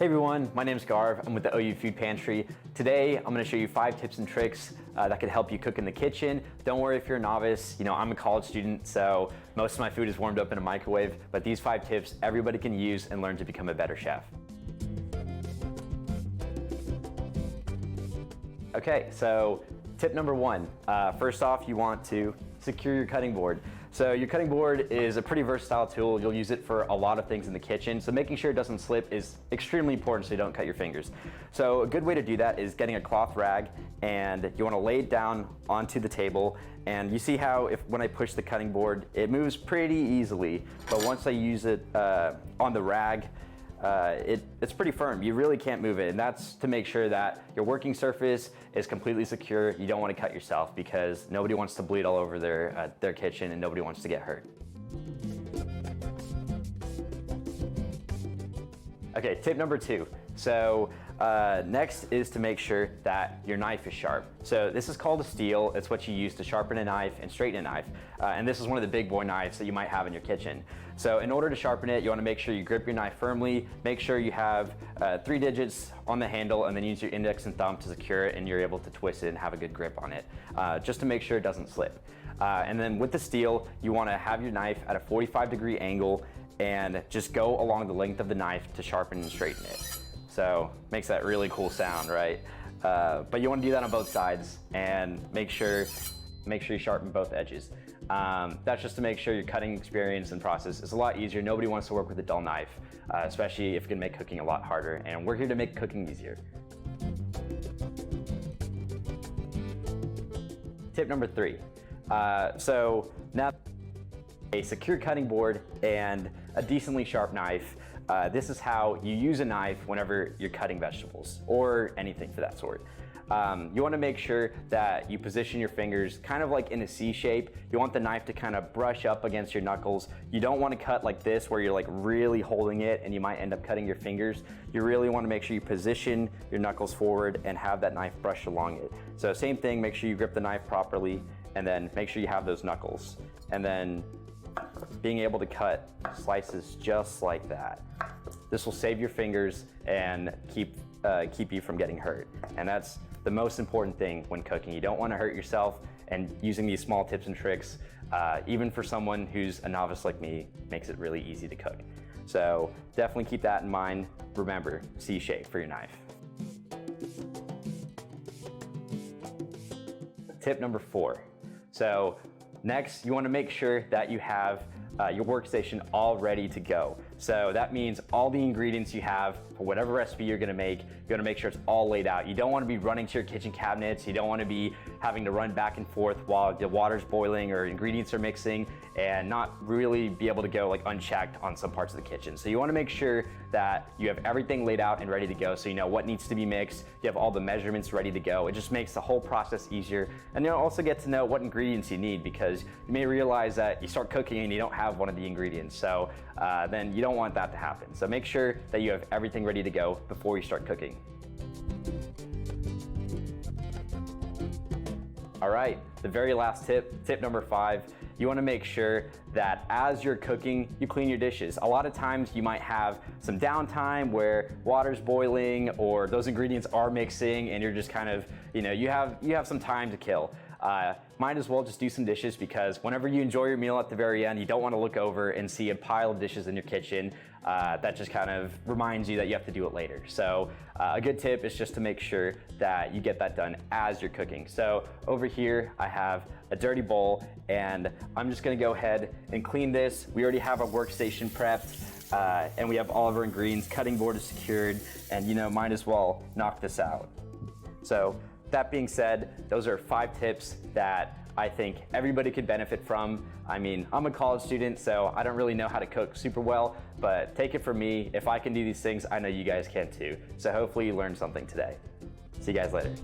Hey everyone, my name is Garv. I'm with the OU Food Pantry. Today, I'm going to show you 5 tips and tricks that can help you cook in the kitchen. Don't worry if you're a novice. I'm a college student, so most of my food is warmed up in a microwave, but these 5 tips everybody can use and learn to become a better chef. Okay, so tip number 1. First off, you want to secure your cutting board. So your cutting board is a pretty versatile tool. You'll use it for a lot of things in the kitchen. So making sure it doesn't slip is extremely important so you don't cut your fingers. So a good way to do that is getting a cloth rag, and you want to lay it down onto the table. And you see how when I push the cutting board, it moves pretty easily. But once I use it on the rag, it's pretty firm. You really can't move it, and that's to make sure that your working surface is completely secure. You don't want to cut yourself because nobody wants to bleed all over their kitchen and nobody wants to get hurt. Okay, tip number 2. So next is to make sure that your knife is sharp. So this is called a steel. It's what you use to sharpen a knife and straighten a knife. And this is one of the big boy knives that you might have in your kitchen. So in order to sharpen it, you want to make sure you grip your knife firmly. Make sure you have 3 digits on the handle, and then use your index and thumb to secure it, and you're able to twist it and have a good grip on it, just to make sure it doesn't slip. And then with the steel, you want to have your knife at a 45-degree angle and just go along the length of the knife to sharpen and straighten it. So makes that really cool sound, right? But you want to do that on both sides and make sure you sharpen both edges. That's just to make sure your cutting experience and process is a lot easier. Nobody wants to work with a dull knife, especially if it can make cooking a lot harder. And we're here to make cooking easier. Tip number 3. So now a secure cutting board and a decently sharp knife. This is how you use a knife whenever you're cutting vegetables or anything for that sort. You want to make sure that you position your fingers kind of like in a C shape. You want the knife to kind of brush up against your knuckles. You don't want to cut like this where you're like really holding it and you might end up cutting your fingers. You really want to make sure you position your knuckles forward and have that knife brush along it. So same thing, make sure you grip the knife properly and then make sure you have those knuckles. And then being able to cut slices just like that. This will save your fingers and keep you from getting hurt. And that's the most important thing when cooking. You don't want to hurt yourself, and using these small tips and tricks, even for someone who's a novice like me, makes it really easy to cook. So definitely keep that in mind. Remember, C shape for your knife. Tip number 4. So next, you want to make sure that you have your workstation all ready to go. So that means all the ingredients you have for whatever recipe you're gonna make, you wanna make sure it's all laid out. You don't wanna be running to your kitchen cabinets. You don't wanna be having to run back and forth while the water's boiling or ingredients are mixing and not really be able to go like unchecked on some parts of the kitchen. So you wanna make sure that you have everything laid out and ready to go, so you know what needs to be mixed, you have all the measurements ready to go. It just makes the whole process easier. And you'll also get to know what ingredients you need, because you may realize that you start cooking and you don't have one of the ingredients. So then you don't want that to happen. So make sure that you have everything ready to go before you start cooking. All right, the very last tip number 5, you wanna make sure that as you're cooking, you clean your dishes. A lot of times you might have some downtime where water's boiling or those ingredients are mixing and you're just kind of, you have some time to kill. Might as well just do some dishes, because whenever you enjoy your meal at the very end, you don't want to look over and see a pile of dishes in your kitchen. That just kind of reminds you that you have to do it later. So a good tip is just to make sure that you get that done as you're cooking. So over here, I have a dirty bowl and I'm just gonna go ahead and clean this. We already have our workstation prepped and we have all of our ingredients. Cutting board is secured, and might as well knock this out. So that being said, those are 5 tips that I think everybody could benefit from. I mean, I'm a college student, so I don't really know how to cook super well, but take it from me. If I can do these things, I know you guys can too. So hopefully you learned something today. See you guys later.